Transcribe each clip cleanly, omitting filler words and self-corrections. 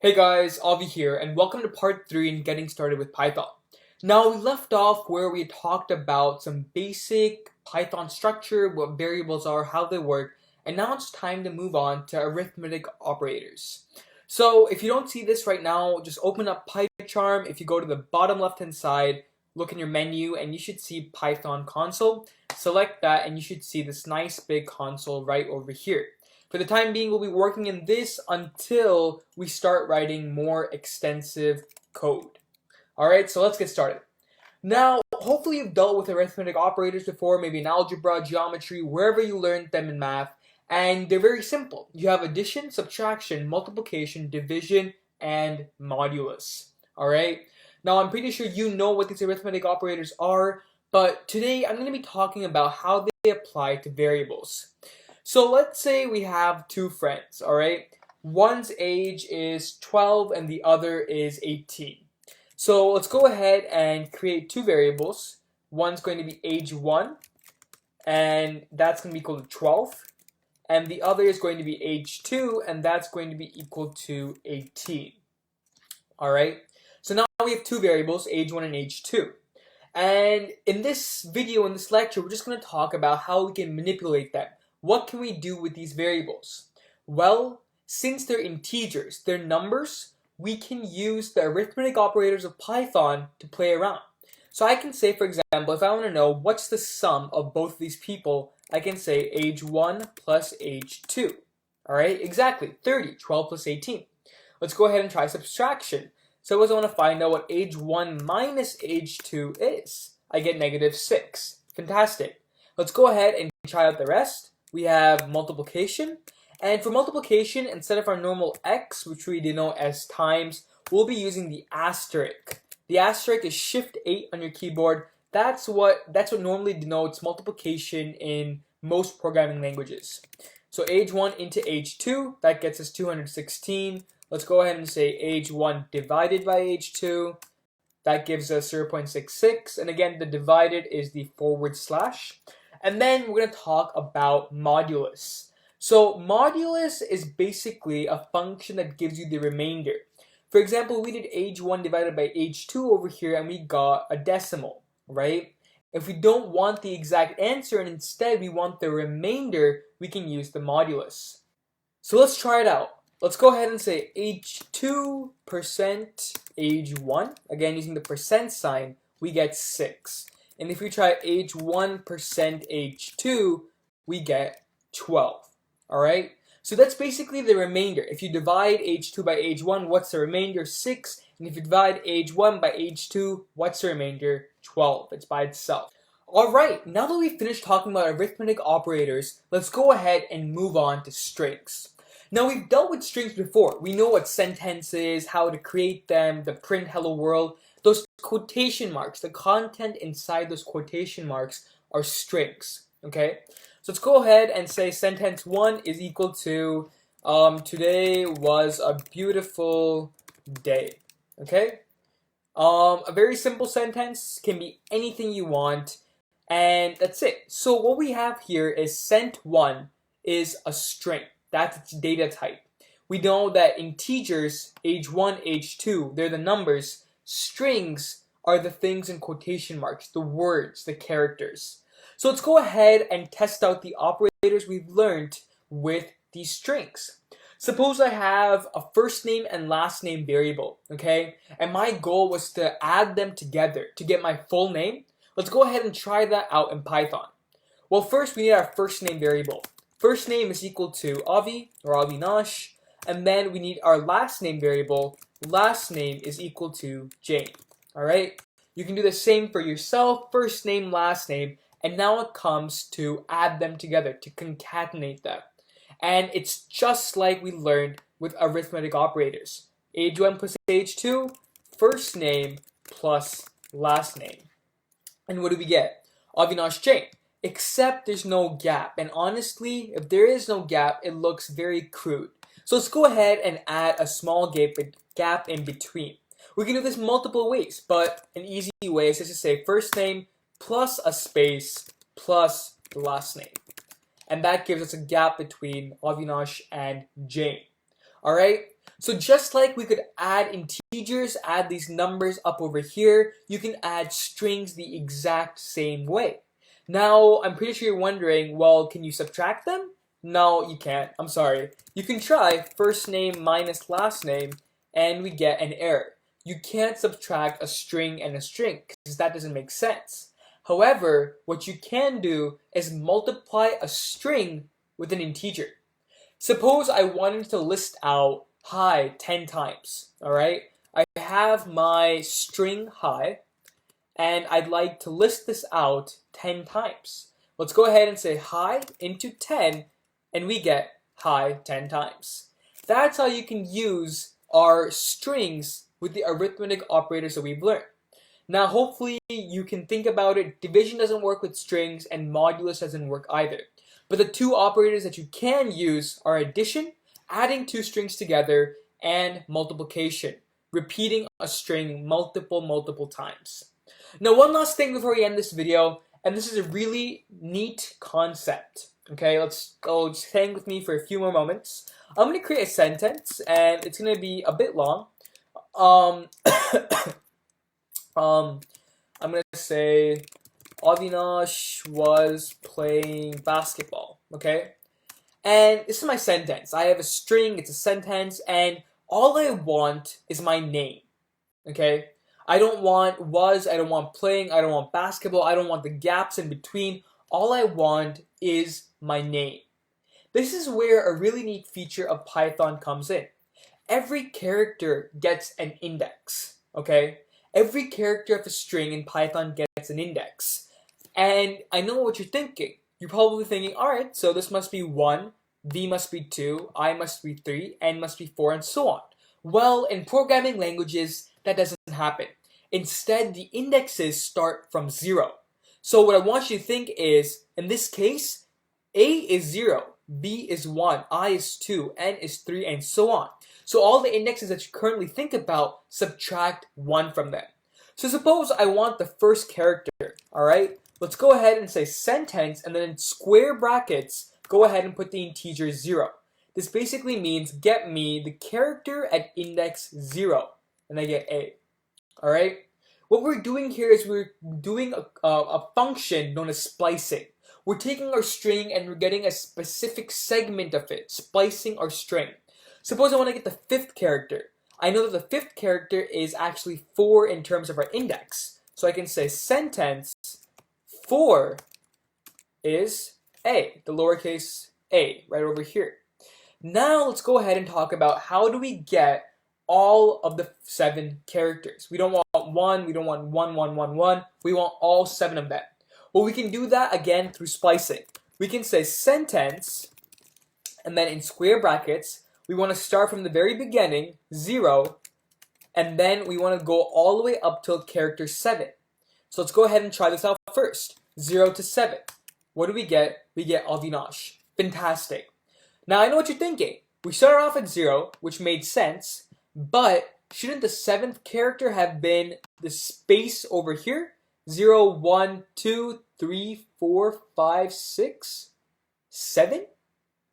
Hey guys, Avi here, and welcome to part 3 in getting started with Python. Now, we left off where we talked about some basic Python structure, what variables are, how they work, and now it's time to move on to arithmetic operators. So, if you don't see this right now, just open up PyCharm. If you go to the bottom left-hand side, look in your menu, and you should see Python console. Select that, and you should see this nice big console right over here. For the time being, we'll be working in this until we start writing more extensive code. Alright, so let's get started. Now, hopefully you've dealt with arithmetic operators before, maybe in algebra, geometry, wherever you learned them in math, and they're very simple. You have addition, subtraction, multiplication, division, and modulus. Alright? Now, I'm pretty sure you know what these arithmetic operators are, but today I'm going to be talking about how they apply to variables. So let's say we have two friends, alright? One's age is 12 and the other is 18. So let's go ahead and create two variables. One's going to be age 1, and that's going to be equal to 12. And the other is going to be age 2, and that's going to be equal to 18. Alright? So now we have two variables, age 1 and age 2. And in this video, in this lecture, we're just going to talk about how we can manipulate them. What can we do with these variables? Well, since they're integers, they're numbers, we can use the arithmetic operators of Python to play around. So I can say, for example, if I want to know what's the sum of both of these people, I can say age 1 plus age 2. Alright, exactly, 30, 12 plus 18. Let's go ahead and try subtraction. Suppose I want to find out what age 1 minus age 2 is. I get negative 6. Fantastic. Let's go ahead and try out the rest. We have multiplication, and for multiplication, instead of our normal x, which we denote as times, we'll be using the asterisk. The asterisk is Shift 8 on your keyboard. That's what normally denotes multiplication in most programming languages. So age 1 into age 2, that gets us 216. Let's go ahead and say age 1 divided by age 2. That gives us 0.66, and again, the divided is the forward slash. And then we're going to talk about modulus. So modulus is basically a function that gives you the remainder. For example, we did age 1 divided by age 2 over here, and we got a decimal, right? If we don't want the exact answer and instead we want the remainder, we can use the modulus. So let's try it out. Let's go ahead and say age 2% age 1. Again, using the percent sign, we get 6. And if we try age 1% age 2, we get 12. Alright? So that's basically the remainder. If you divide age 2 by age 1, what's the remainder? 6. And if you divide age 1 by age 2, what's the remainder? 12. It's by itself. Alright, now that we've finished talking about arithmetic operators, let's go ahead and move on to strings. Now, we've dealt with strings before. We know what sentence is, how to create them, the print hello world. Those quotation marks, the content inside those quotation marks are strings, okay? So let's go ahead and say sentence 1 is equal to, today was a beautiful day, okay? A very simple sentence, can be anything you want, and that's it. So what we have here is sent1 is a string. That's its data type. We know that integers, age 1, age 2, they're the numbers. Strings are the things in quotation marks, the words, the characters. So let's go ahead and test out the operators we've learned with these strings. Suppose I have a first name and last name variable, okay? And my goal was to add them together to get my full name. Let's go ahead and try that out in Python. Well, first we need our first name variable. First name is equal to Avi or Avinash, and then we need our last name variable. Last name is equal to Jane. Alright? You can do the same for yourself, first name, last name, and now it comes to add them together, to concatenate them. And it's just like we learned with arithmetic operators. Age 1 plus age 2, first name plus last name. And what do we get? Avinash Jane. Except there's no gap, and honestly, if there is no gap, it looks very crude. So let's go ahead and add a small gap in between. We can do this multiple ways, but an easy way is just to say first name plus a space plus the last name. And that gives us a gap between Avinash and Jane. Alright? So just like we could add integers, add these numbers up over here, you can add strings the exact same way. Now, I'm pretty sure you're wondering, well, can you subtract them? No, you can't. I'm sorry. You can try first name minus last name, and we get an error. You can't subtract a string and a string, because that doesn't make sense. However, what you can do is multiply a string with an integer. Suppose I wanted to list out hi 10 times, alright? I have my string hi, and I'd like to list this out 10 times. Let's go ahead and say hi into 10, and we get hi 10 times. That's how you can use our strings with the arithmetic operators that we've learned. Now, hopefully you can think about it. Division doesn't work with strings, and modulus doesn't work either. But the two operators that you can use are addition, adding two strings together, and multiplication, repeating a string multiple times. Now, one last thing before we end this video, and this is a really neat concept. Okay, let's go, just hang with me for a few more moments. I'm going to create a sentence, and it's going to be a bit long. I'm going to say, Avinash was playing basketball, okay? And this is my sentence. I have a string, it's a sentence, and all I want is my name, okay? I don't want was, I don't want playing, I don't want basketball, I don't want the gaps in between. All I want is my name. This is where a really neat feature of Python comes in. Every character gets an index, okay? Every character of a string in Python gets an index. And I know what you're thinking. You're probably thinking, alright, so this must be 1, V must be 2, I must be 3, N must be 4, and so on. Well, in programming languages, that doesn't happen. Instead, the indexes start from 0. So what I want you to think is, in this case, A is 0, B is 1, I is 2, N is 3, and so on. So all the indexes that you currently think about, subtract 1 from them. So suppose I want the first character, alright? Let's go ahead and say sentence, and then in square brackets, go ahead and put the integer 0. This basically means get me the character at index 0, and I get A. Alright? What we're doing here is we're doing a function known as splicing. We're taking our string and we're getting a specific segment of it, splicing our string. Suppose I want to get the fifth character. I know that the fifth character is actually 4 in terms of our index. So I can say sentence 4 is A, the lowercase a, right over here. Now let's go ahead and talk about how do we get all of the 7 characters. We don't want 1, we don't want 1, 1, 1, 1. We want all 7 of them. Well, we can do that again through splicing. We can say sentence, and then in square brackets, we want to start from the very beginning, 0, and then we want to go all the way up till character 7. So let's go ahead and try this out first. 0 to 7. What do we get? We get Avinash. Fantastic. Now I know what you're thinking. We started off at 0, which made sense, but shouldn't the 7th character have been the space over here? 0, 1, 2, 3, 4, 5, 6, 7?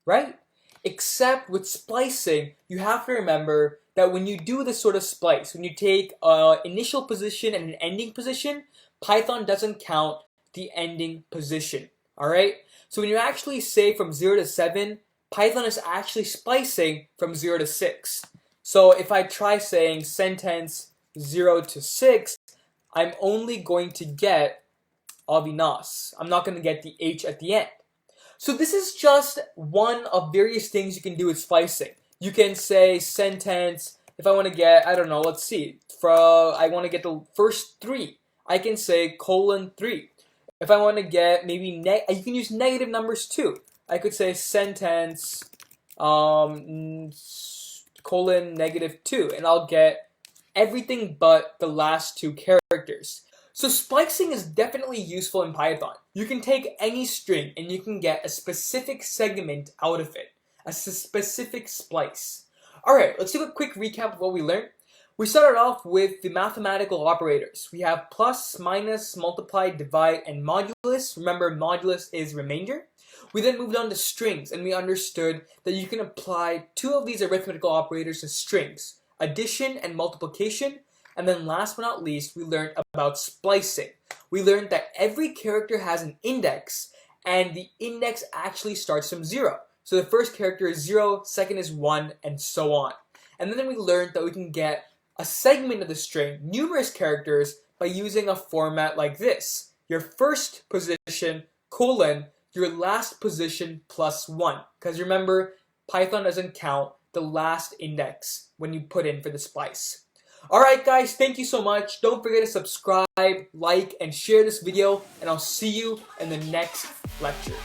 Right? Except with splicing, you have to remember that when you do this sort of splice, when you take an initial position and an ending position, Python doesn't count the ending position. Alright? So when you actually say from 0 to 7, Python is actually splicing from 0 to 6. So if I try saying sentence 0 to 6, I'm only going to get Avinash. I'm not going to get the H at the end. So this is just one of various things you can do with splicing. You can say sentence, if I want to get, I don't know, let's see, I want to get the first 3. I can say :3. If I want to get maybe, you can use negative numbers too. I could say sentence :-2, and I'll get everything but the last 2 characters. So splicing is definitely useful in Python. You can take any string and you can get a specific segment out of it, a specific splice. Alright, let's do a quick recap of what we learned. We started off with the mathematical operators. We have plus, minus, multiply, divide, and modulus. Remember, modulus is remainder. We then moved on to strings, and we understood that you can apply two of these arithmetical operators to strings, addition and multiplication. And then last but not least, we learned about splicing. We learned that every character has an index, and the index actually starts from 0. So the first character is 0, second is 1, and so on. And then we learned that we can get a segment of the string, numerous characters, by using a format like this. Your first position, colon, your last position plus 1. Because remember, Python doesn't count the last index when you put in for the splice. Alright guys, thank you so much. Don't forget to subscribe, like, and share this video, and I'll see you in the next lecture.